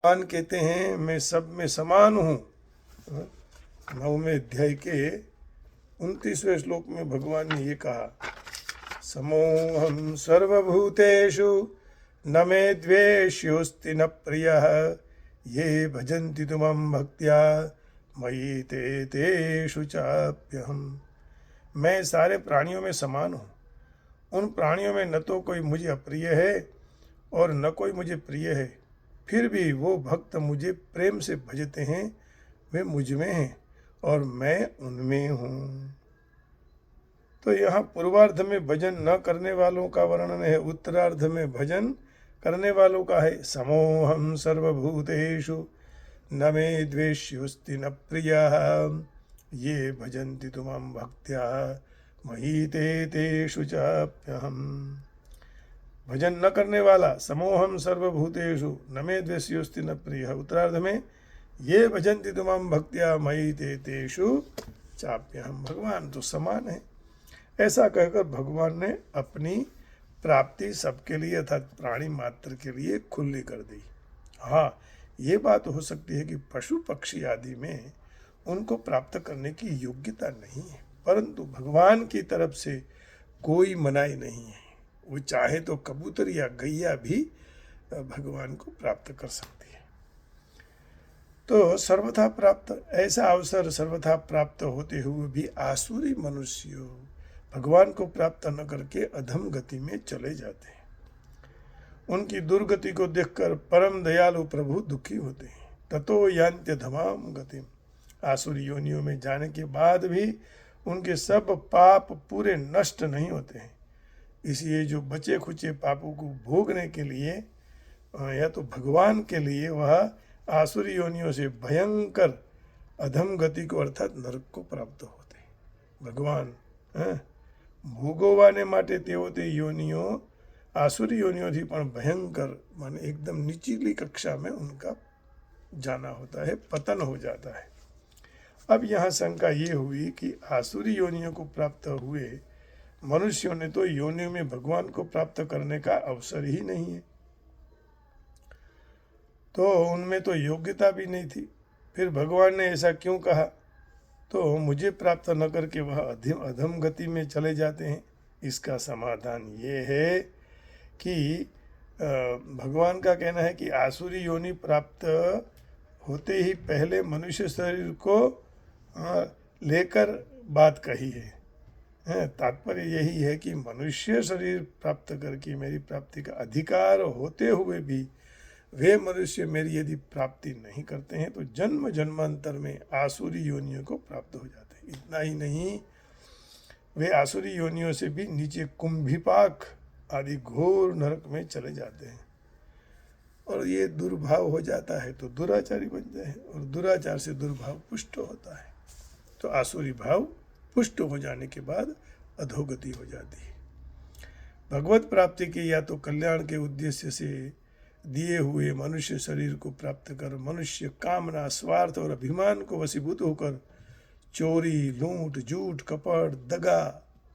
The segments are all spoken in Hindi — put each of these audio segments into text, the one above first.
भगवान कहते हैं मैं सब में समान हूँ। 9वें अध्याय के 29वें श्लोक में भगवान ने ये कहा, समोहम सर्वभूतेषु न मे द्वेष्योस्ति न प्रियः ये भजन्ति तुमं भक्त्या मयि ते तेषु चाप्यहम्। मैं सारे प्राणियों में समान हूँ। उन प्राणियों में न तो कोई मुझे अप्रिय है और न कोई मुझे प्रिय है, फिर भी वो भक्त मुझे प्रेम से भजते हैं। वे मुझ में हैं और मैं उनमें हूँ। तो यहाँ पूर्वार्ध में भजन न करने वालों का वर्णन है, उत्तरार्ध में भजन करने वालों का है। समोहम सर्वभूतेषु न मे द्वेष्योस्ति न प्रियः ये भजन्ति तुमं भक्त्या मयि ते तेषु चाप्यहम्। भजन न करने वाला समोहम सर्वभूतेषु न मे द्वेष्योस्ति न प्रियः, उत्तरार्ध में ये भजन्ति तुमं भक्त्या मयि ते तेषु चाप्यहम्। भगवान तो समान है। ऐसा कहकर भगवान ने अपनी प्राप्ति सबके लिए अर्थात प्राणी मात्र के लिए खुली कर दी। हाँ, ये बात हो सकती है कि पशु पक्षी आदि में उनको प्राप्त करने की योग्यता नहीं है, परंतु भगवान की तरफ से कोई मनाही नहीं है। वो चाहे तो कबूतर या गैया भी भगवान को प्राप्त कर सकती है। तो सर्वथा प्राप्त, ऐसा अवसर सर्वथा प्राप्त होते हुए भी आसुरी मनुष्य भगवान को प्राप्त न करके अधम गति में चले जाते हैं। उनकी दुर्गति को देखकर परम दयालु प्रभु दुखी होते हैं। ततो यान्त्य धमाम गतिम, आसुरी योनियों में जाने के बाद भी उनके सब पाप पूरे नष्ट नहीं होते हैं। इसलिए जो बचे खुचे पापों को भोगने के लिए या तो भगवान के लिए वह आसुरी योनियों से भयंकर अधम गति को अर्थात नरक को प्राप्त होते हैं। भगवान ભોગવવાને માટે તેઓ તે યોનિઓ आसुरी योनियों थी पण भयंकर माने एकदम निचली कक्षा में उनका जाना होता है, पतन हो जाता है। अब यहाँ शंका ये हुई कि आसुरी योनियों को प्राप्त हुए मनुष्यों ने तो योनियों में भगवान को प्राप्त करने का अवसर ही नहीं है, तो उनमें तो योग्यता भी नहीं थी। फिर भगवान ने ऐसा क्यों कहा? तो मुझे प्राप्त न करके वह अधम गति में चले जाते हैं। इसका समाधान ये है कि भगवान का कहना है कि आसुरी योनि प्राप्त होते ही पहले मनुष्य शरीर को लेकर बात कही है। तात्पर्य यही है कि मनुष्य शरीर प्राप्त करके मेरी प्राप्ति का अधिकार होते हुए भी वे मनुष्य मेरी यदि प्राप्ति नहीं करते हैं तो जन्म जन्मांतर में आसुरी योनियों को प्राप्त हो जाते हैं। इतना ही नहीं, वे आसुरी योनियों से भी नीचे कुंभिपाक आदि घोर नरक में चले जाते हैं और ये दुर्भाव हो जाता है तो दुराचारी बनते हैं और दुराचार से दुर्भाव पुष्ट होता है। तो आसुरी भाव पुष्ट हो जाने के बाद अधोगति हो जाती है। भगवत प्राप्ति के या तो कल्याण के उद्देश्य से दिए हुए मनुष्य शरीर को प्राप्त कर मनुष्य कामना, स्वार्थ और अभिमान को वशीभूत होकर चोरी, लूट, झूठ, कपट,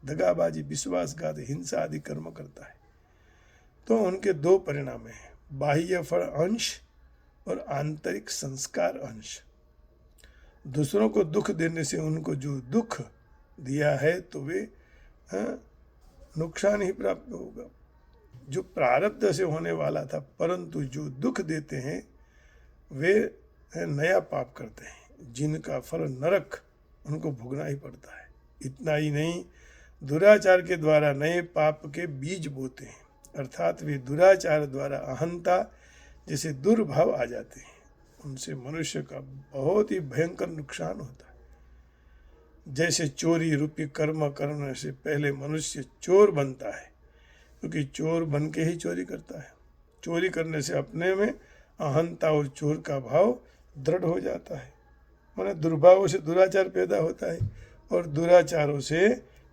दगाबाजी, विश्वासघात, हिंसा आदि कर्म करता है। तो उनके दो परिणाम हैं, बाह्य फल अंश और आंतरिक संस्कार अंश। दूसरों को दुख देने से उनको जो दुख दिया है तो वे नुकसान ही प्राप्त होगा, जो प्रारब्ध से होने वाला था, परंतु जो दुख देते हैं वे नया पाप करते हैं जिनका फल नरक उनको भोगना ही पड़ता है। इतना ही नहीं, दुराचार के द्वारा नए पाप के बीज बोते हैं, अर्थात वे दुराचार द्वारा अहंता जैसे दुर्भाव आ जाते हैं। उनसे मनुष्य का बहुत ही भयंकर नुकसान होता है। जैसे चोरी रूपी कर्म करने से पहले मनुष्य चोर बनता है, क्योंकि चोर बन के ही चोरी करता है। चोरी करने से अपने में अहंता और चोर का भाव दृढ़ हो जाता है, माने दुर्भावों से दुराचार पैदा होता है और दुराचारों से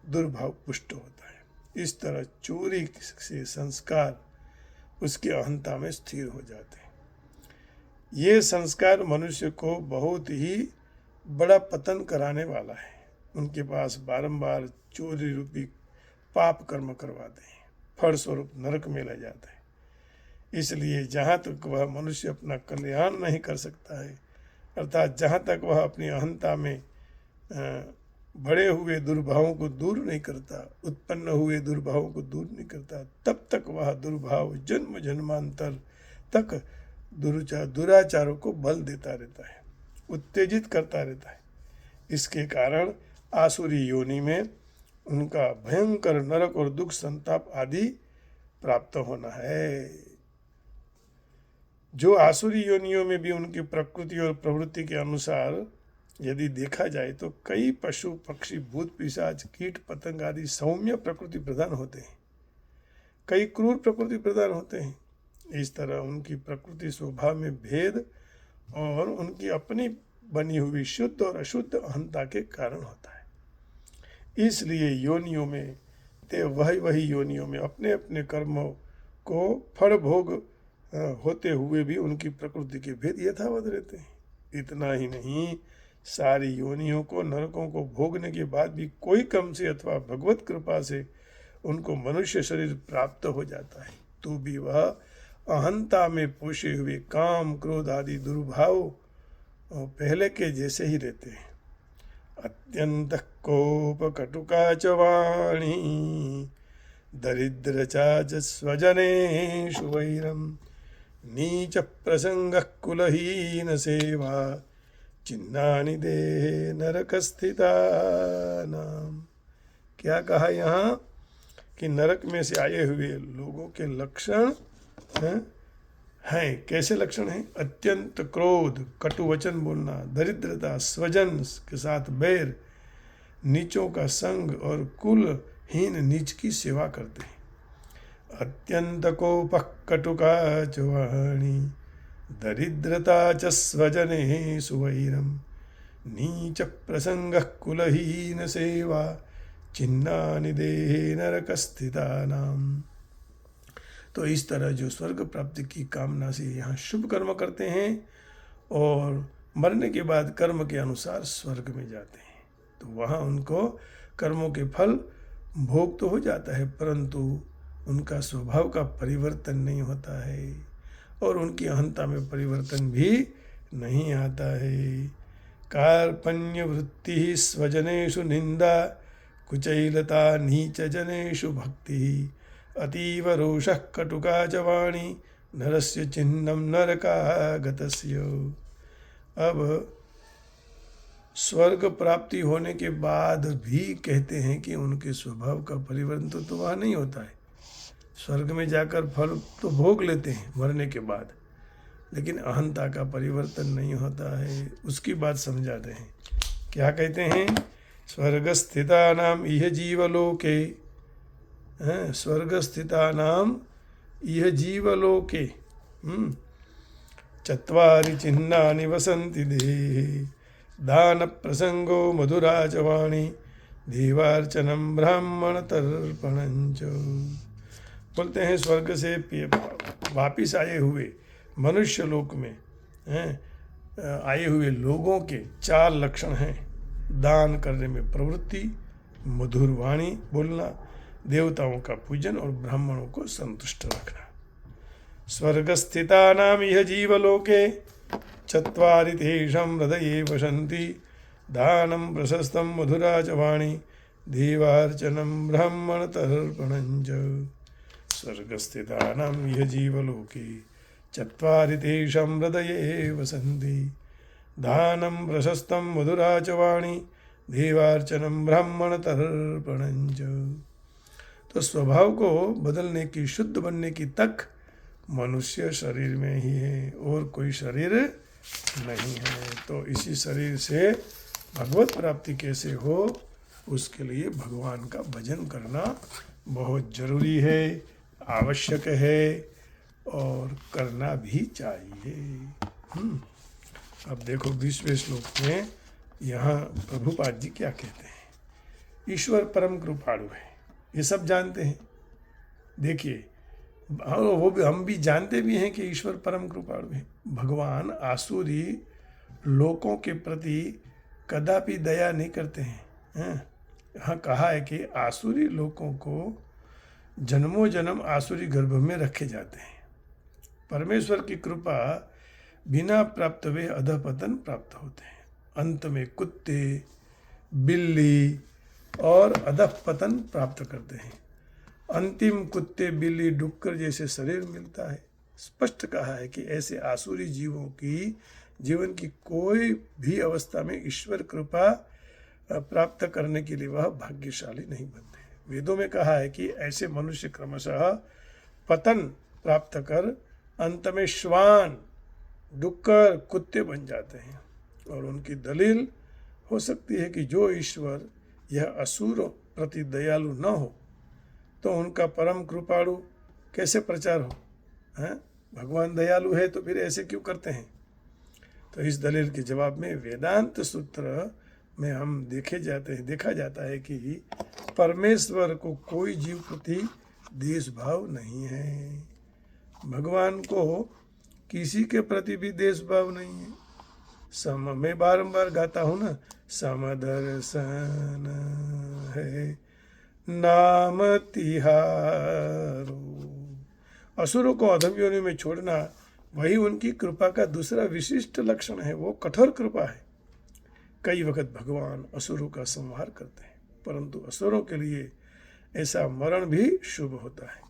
दुर्भाव पुष्ट होता है। इस तरह चोरी से संस्कार उसकी अहंता में स्थिर हो जाते हैं। ये संस्कार मनुष्य को बहुत ही बड़ा पतन कराने वाला है। उनके पास बारंबार चोरी रूपी पाप कर्म करवाते हैं, फल स्वरूप नरक में ले जाता है। इसलिए जहाँ तक वह मनुष्य अपना कल्याण नहीं कर सकता है, अर्थात जहाँ तक वह अपनी अहंता में बड़े हुए दुर्भावों को दूर नहीं करता, उत्पन्न हुए दुर्भावों को दूर नहीं करता, तब तक वह दुर्भाव जन्म जन्मांतर तक दुराचारों को बल देता रहता है, उत्तेजित करता रहता है। इसके कारण आसुरी योनि में उनका भयंकर नरक और दुख संताप आदि प्राप्त होना है। जो आसुरी योनियों में भी उनकी प्रकृति और प्रवृत्ति के अनुसार यदि देखा जाए तो कई पशु पक्षी भूत पिशाच कीट पतंग आदि सौम्य प्रकृति प्रधान होते हैं, कई क्रूर प्रकृति प्रधान होते हैं। इस तरह उनकी प्रकृति स्वभाव में भेद और उनकी अपनी बनी हुई शुद्ध और अशुद्ध अहंता के कारण होता है। इसलिए योनियों में वही योनियों में अपने अपने कर्मों को फल भोग होते हुए भी उनकी प्रकृति के भेद यथावत रहते हैं। इतना ही नहीं, सारी योनियों को नरकों को भोगने के बाद भी कोई क्रम से अथवा भगवत कृपा से उनको मनुष्य शरीर प्राप्त हो जाता है, तो भी वह अहंता में पोषे हुए काम क्रोध आदि दुर्भाव पहले के जैसे ही रहते हैं। अत्यंत कोप कटुका च वाणी दरिद्र च स्वजनेषु वैरम नीच प्रसंग कुलहीन सेवा चिन्नानि देह नरक स्थिता नाम। क्या कहा यहाँ कि नरक में से आए हुए लोगों के लक्षण हैं। कैसे लक्षण हैं? अत्यंत क्रोध, कटु वचन बोलना, दरिद्रता, स्वजन के साथ बैर, नीचों का संग और कुलहीन नीच की सेवा करते हैं। अत्यंत कोपः कटुका च वाणी दरिद्रता च स्वजनेषु वैरम नीच प्रसंगः कुलहीन सेवा चिन्नानि देहे नरक स्थिता नाम। तो इस तरह जो स्वर्ग प्राप्ति की कामना से यहाँ शुभ कर्म करते हैं और मरने के बाद कर्म के अनुसार स्वर्ग में जाते हैं, तो वहाँ उनको कर्मों के फल भोग तो हो जाता है, परंतु उनका स्वभाव का परिवर्तन नहीं होता है और उनकी अहंता में परिवर्तन भी नहीं आता है। कार्पण्य वृत्ति स्वजनेषु निंदा कुचैलता नीच जनेषु भक्ति अतीव रोषः कटुका च वाणी नरस्य चिन्हं नरकागतस्य। अब स्वर्ग प्राप्ति होने के बाद भी कहते हैं कि उनके स्वभाव का परिवर्तन तो वहाँ नहीं होता है। स्वर्ग में जाकर फल तो भोग लेते हैं मरने के बाद, लेकिन अहंता का परिवर्तन नहीं होता है। उसकी बात समझाते हैं। क्या कहते हैं? स्वर्गस्थितानाम इह जीवलोके, स्वर्गस्थितानाम इह जीवलोके चत्वारि चिन्हानि वसन्ति देहे दान प्रसंगो मधुरा च वाणी देवार्चनम ब्राह्मण तर्पणं च। बोलते हैं स्वर्ग से वापिस आए हुए मनुष्य लोक में आए हुए लोगों के 4 लक्षण हैं। दान करने में प्रवृत्ति, मधुर वाणी बोलना, देवताओं का पूजन और ब्राह्मणों को संतुष्ट रखना। स्वर्गस्थितानाम इह जीवलोके चत्वारि तेषां हृदये वसन्ति दानं प्रशस्तं मधुरा च वाणी देवार्चनं ब्राह्मण तर्पणं च। स्वर्गस्थितानाम इह जीवलोके चत्वारि तेषां हृदये वसन्ति दानं प्रशस्तं मधुरा च वाणी देवार्चनं ब्राह्मण तर्पणं च। तो स्वभाव को बदलने की, शुद्ध बनने की तक मनुष्य शरीर में ही है और कोई शरीर नहीं है। तो इसी शरीर से भगवत प्राप्ति कैसे हो, उसके लिए भगवान का भजन करना बहुत जरूरी है, आवश्यक है और करना भी चाहिए। अब देखो 20वें श्लोक में यहाँ प्रभुपाद जी क्या कहते हैं। ईश्वर परम कृपाणु है, ये सब जानते हैं। देखिए वो भी, हम भी जानते भी हैं कि ईश्वर परम कृपाणु है। भगवान आसुरी लोकों के प्रति कदापि दया नहीं करते हैं। यहाँ कहा है कि आसुरी लोकों को जन्मों जन्म आसुरी गर्भ में रखे जाते हैं परमेश्वर की कृपा बिना प्राप्त हुए अधपतन प्राप्त होते हैं। अंत में कुत्ते, बिल्ली और अधपतन प्राप्त करते हैं। अंतिम कुत्ते, बिल्ली, डुक्कर जैसे शरीर मिलता है। स्पष्ट कहा है कि ऐसे आसुरी जीवों की जीवन की कोई भी अवस्था में ईश्वर कृपा प्राप्त करने के लिए वह भाग्यशाली नहीं बनते। वेदों में कहा है कि ऐसे मनुष्य क्रमशः पतन प्राप्त कर अंत में श्वान, डुक्कर, कुत्ते बन जाते हैं। और उनकी दलील हो सकती है कि जो ईश्वर यह असुरों प्रति दयालु न हो तो उनका परम कृपालु कैसे प्रचार हो? हैं? भगवान दयालु है तो फिर ऐसे क्यों करते हैं? तो इस दलील के जवाब में वेदांत सूत्र में हम देखा जाता है कि परमेश्वर को कोई जीव प्रति देश भाव नहीं है। भगवान को किसी के प्रति भी देश भाव नहीं है। मैं बारंबार गाता हूँ ना, समदर्शन है नाम तिहारो। असुरों को अधम योनि में छोड़ना वही उनकी कृपा का दूसरा विशिष्ट लक्षण है। वो कठोर कृपा है। कई वक्त भगवान असुरों का संहार करते हैं, परंतु असुरों के लिए ऐसा मरण भी शुभ होता है,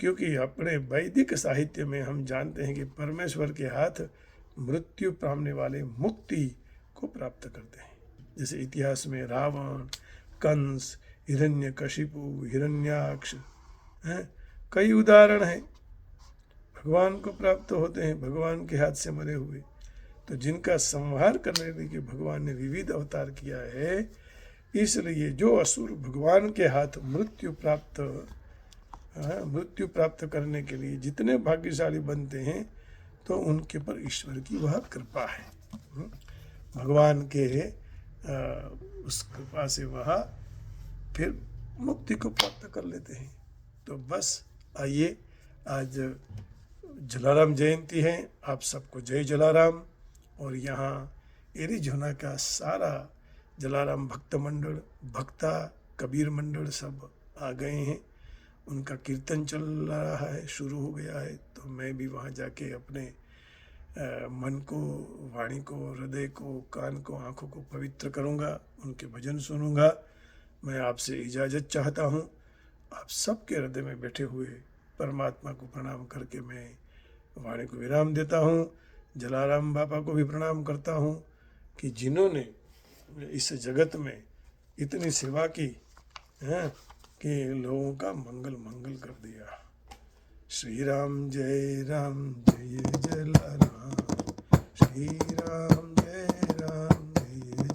क्योंकि अपने वैदिक साहित्य में हम जानते हैं कि परमेश्वर के हाथ मृत्यु पाने वाले मुक्ति को प्राप्त करते हैं। जैसे इतिहास में रावण, कंस, हिरण्यकशिपु, हिरण्याक्ष कई उदाहरण हैं, भगवान को प्राप्त होते हैं, भगवान के हाथ से मरे हुए। तो जिनका संहार करने के लिए भगवान ने विविध अवतार किया है, इसलिए जो असुर भगवान के हाथ मृत्यु प्राप्त करने के लिए जितने भाग्यशाली बनते हैं तो उनके पर ईश्वर की वह कृपा है। भगवान के उस कृपा से वह फिर मुक्ति को प्राप्त कर लेते हैं। तो बस आइए, आज जलाराम जयंती है, आप सबको जय जलाराम। और यहाँ एरिज़ोना का सारा जलाराम भक्त मंडल, भक्ता, कबीर मंडल सब आ गए हैं। उनका कीर्तन चल रहा है, शुरू हो गया है। तो मैं भी वहाँ जाके अपने मन को, वाणी को, हृदय को, कान को, आँखों को पवित्र करूँगा, उनके भजन सुनूँगा। मैं आपसे इजाज़त चाहता हूँ। आप सबके हृदय में बैठे हुए परमात्मा को प्रणाम करके मैं वाणी को विराम देता हूँ। जलाराम बापा को भी प्रणाम करता हूँ कि जिन्होंने इस जगत में इतनी सेवा की है कि लोगों का मंगल कर दिया। श्री राम जय जलाराम, श्री राम जय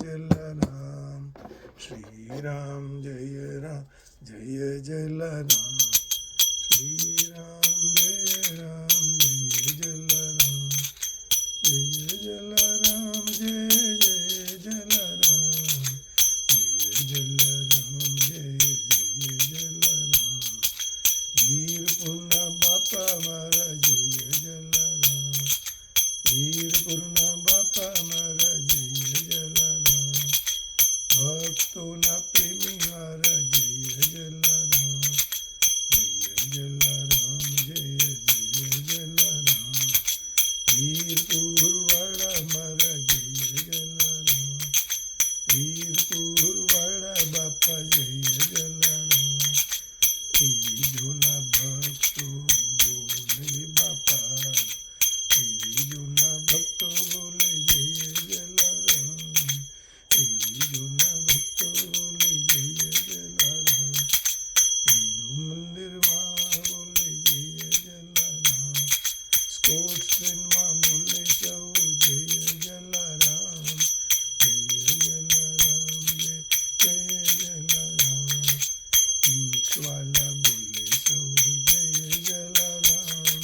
जलाराम, श्री राम जय जलाराम, श्री राम जय जलाराम, जय जलाराम, जय जलाराम, जय जलाराम, जय जलाराम। वीर पूर्णा बापा मारा जय जलाराम, वीर पूर्णा बापा मारा जय जलाराम, भक्तों ना प्रेमी मारा जय जलाराम, जय जलाराम, जय जलाराम। वीरपुर वाला मारा जय जलाराम, वीरपुर वाला बापा जय जलाराम। एरिज़ोना भक्तो बोले बापा, एरिज़ोना भक्तो बोले जय जलाराम, एरिज़ोना भक्तो बोले जय जलाराम। हिंदू मंदिर माँ बोले जय जलाराम, स्पोर्ट्स ट्रेन माँ बोले सब जय जलाराम, जय जलाराम, जय जलाराम। मिक्स वाला बोले सब जय जलाराम,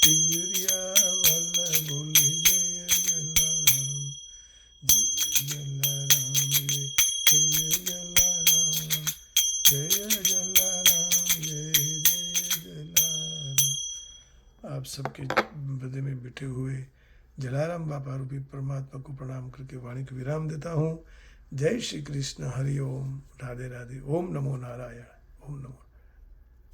पियरिया वाला बोले जय जलाराम, जय जलाराम, जय जलाराम, जय जलाराम, जय जलाराम। आप सबके हृदय में बैठे हुए जलाराम बाबा रूपी परमात्मा को प्रणाम करके वाणी को विराम देता हूँ। जय श्री कृष्ण, हरि ओम, राधे राधे, ओम नमो नारायण, ओम नमो।